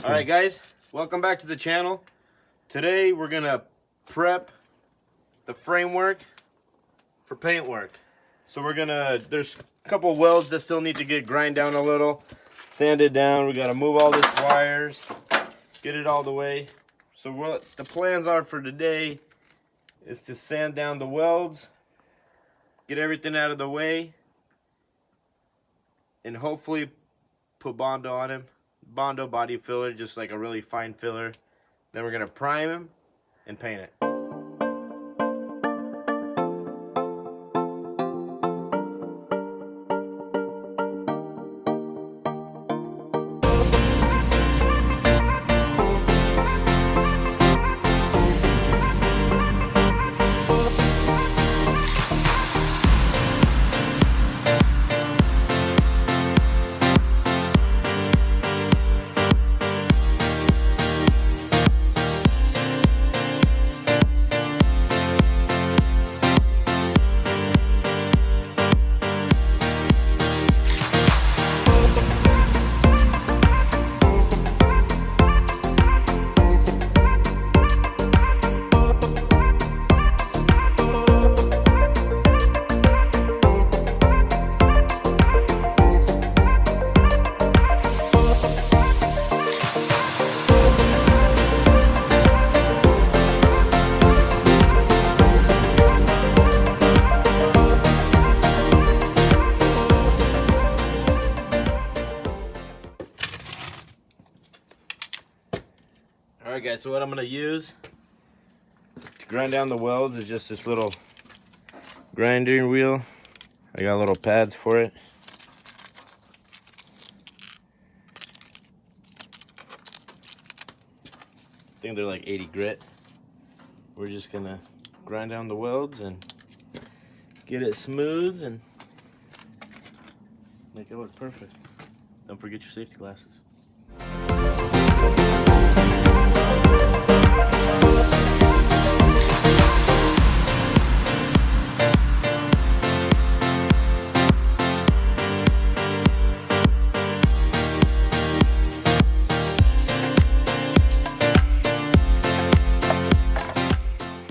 Alright guys, welcome back to the channel. Today we're gonna prep the framework for paint work. So there's a couple of welds that still need to get grind down a little, sanded down. We gotta move all these wires, get it all the way. So what the plans are for today is to sand down the welds, get everything out of the way, and hopefully put Bondo on him. Bondo body filler, just like a really fine filler. Then we're gonna prime him and paint it. Alright guys, so what I'm going to use to grind down the welds is just this little grinding wheel. I got little pads for it. I think they're like 80 grit. We're just going to grind down the welds and get it smooth and make it look perfect. Don't forget your safety glasses.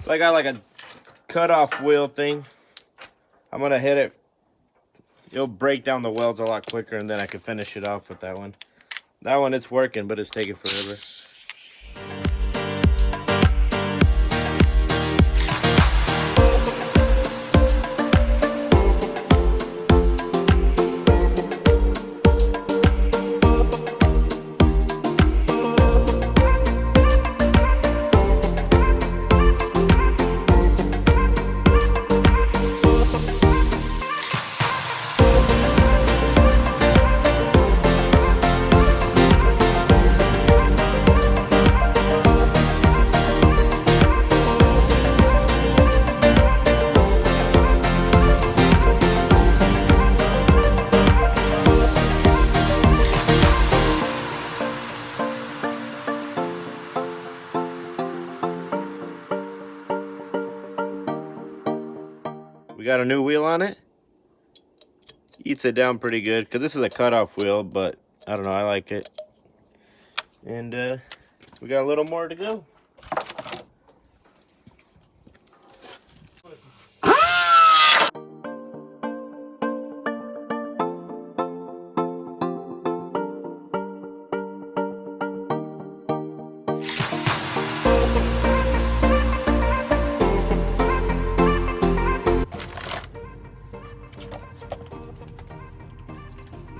So I got like a cut-off wheel thing. I'm gonna hit it. It'll break down the welds a lot quicker, and then I can finish it off with that one. That one, it's working, but it's taking forever. We got a new wheel on it. Eats it down pretty good because this is a cutoff wheel, but I don't know, I like it. And we got a little more to go.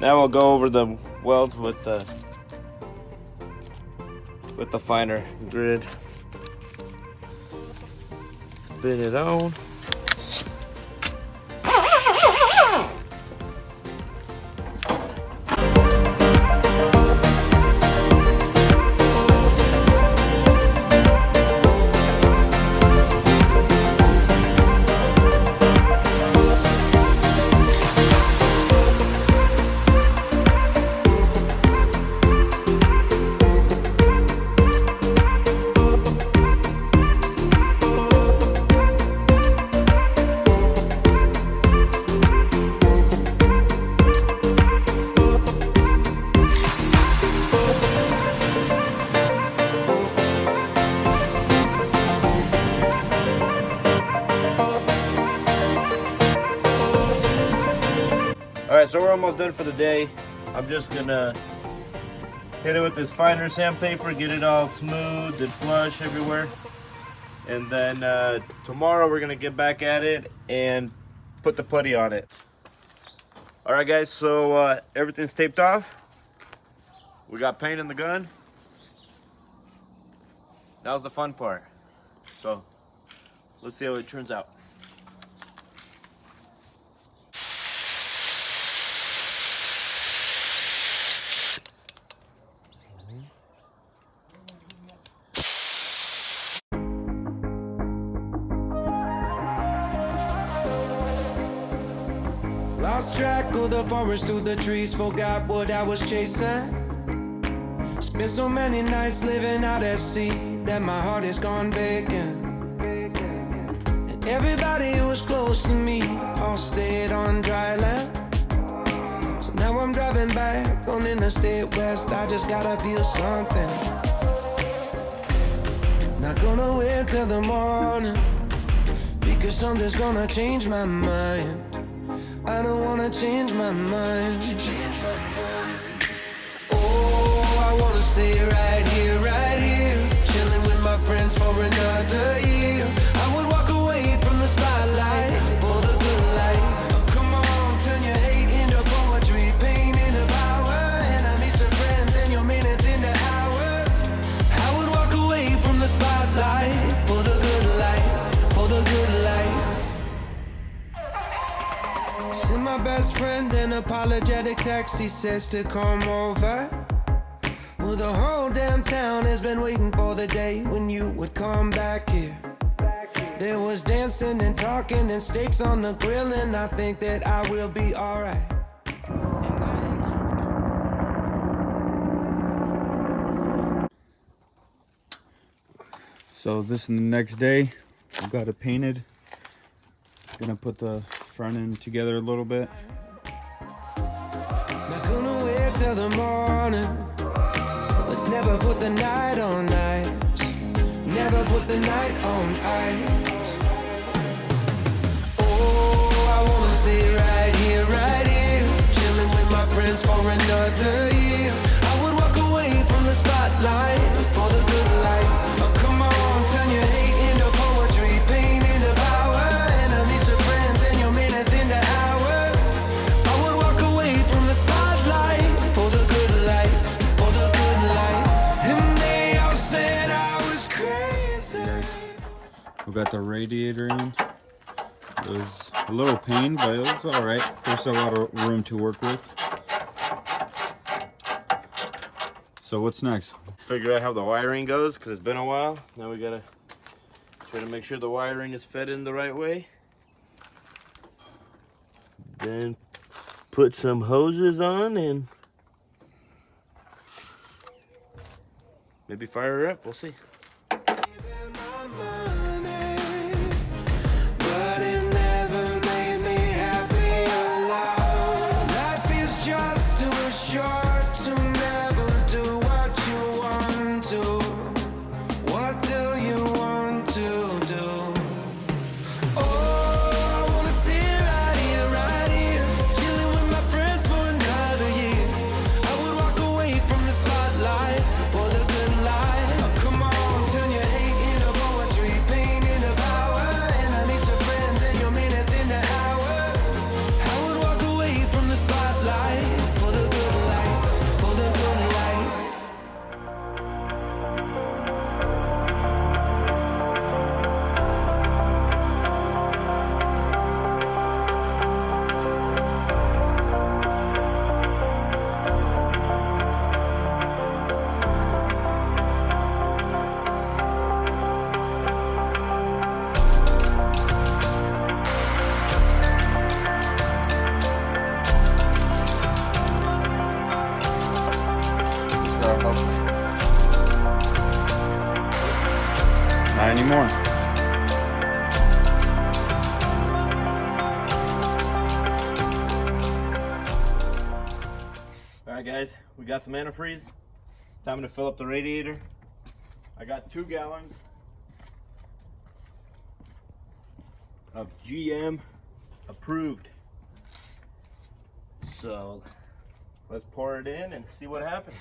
Now we'll go over the welds with the finer grid. Spin it on. so we're almost done for the day. I'm just gonna hit it with this finer sandpaper, get it all smooth and flush everywhere. And then tomorrow we're gonna get back at it and put the putty on it. All right, guys, so everything's taped off. We got paint in the gun. That was the fun part. So let's see how it turns out. Lost track of the forest through the trees, forgot what I was chasing. Spent so many nights living out at sea that my heart is gone vacant. And everybody who was close to me all stayed on dry land. So now I'm driving back on Interstate West, I just gotta feel something. Not gonna wait till the morning, because something's gonna change my mind. I don't wanna change my mind. Oh, I wanna stay right here, chilling with my friends for another year. I would walk away from the spotlight for the good life. Oh, come on, turn your hate into poetry, pain into power, enemies to friends, and your minutes into hours. I would walk away from the spotlight for the good life, for the good life. Send my best friend an apologetic text, he says to come over. Well, the whole damn town has been waiting for the day when you would come back here. There was dancing and talking and steaks on the grill, and I think that I will be alright. So this is the next day. We got it painted. Gonna put the front end together a little bit. Not gonna wait till the morning. Let's never put the night on ice. Never put the night on ice. Oh, I wanna stay right here, chilling with my friends for another year. I would walk away from the spotlight for the good life. Oh, come on, turn your hate into poetry, pain into power, enemies to friends, and your minutes into hours. I would walk away from the spotlight for the good life, for the good life. And they all said I was crazy. We got the radiator in. It was a little pain, but it was alright. There's a lot of room to work with. So what's next? Figure out how the wiring goes, because it's been a while. Now we gotta try to make sure the wiring is fed in the right way. Then put some hoses on and maybe fire her up. We'll see. But it never made me happy alone. Life is just too short to never do what you want to. What do you want to do? Oh, I wanna stay right here, chilling with my friends for another year. I would walk away from the spotlight for the good life. Oh, come on, turn your hate into poetry, pain into power, enemies to friends, and your minutes into hours. I would walk away from the spotlight for the good life, for the good life. Not anymore. Alright guys, we got some antifreeze. Time to fill up the radiator. I got 2 gallons of GM approved. So let's pour it in and see what happens.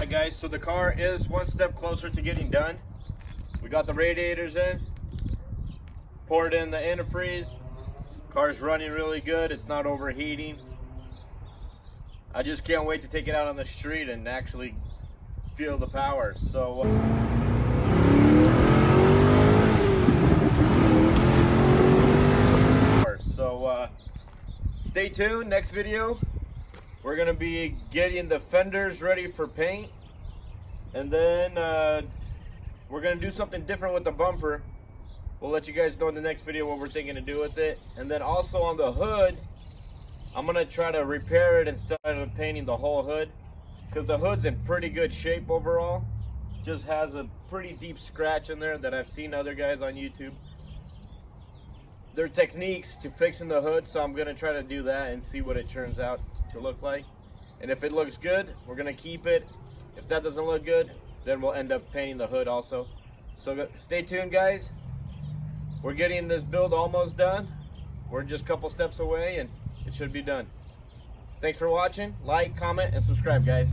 Guys, so the car is one step closer to getting done. We got the radiators in, poured in the antifreeze. Car's running really good, it's not overheating. I just can't wait to take it out on the street and actually feel the power. So stay tuned. Next video we're gonna be getting the fenders ready for paint. And then we're gonna do something different with the bumper. We'll let you guys know in the next video what we're thinking to do with it. And then also on the hood, I'm gonna try to repair it instead of painting the whole hood, because the hood's in pretty good shape overall. Just has a pretty deep scratch in there that I've seen other guys on YouTube. There are techniques to fixing the hood, so I'm gonna try to do that and see what it turns out to look like. And if it looks good, we're gonna keep it. If that doesn't look good, then we'll end up painting the hood also. So stay tuned, guys. We're getting this build almost done. We're just a couple steps away and it should be done. Thanks for watching. Like, comment, and subscribe, guys.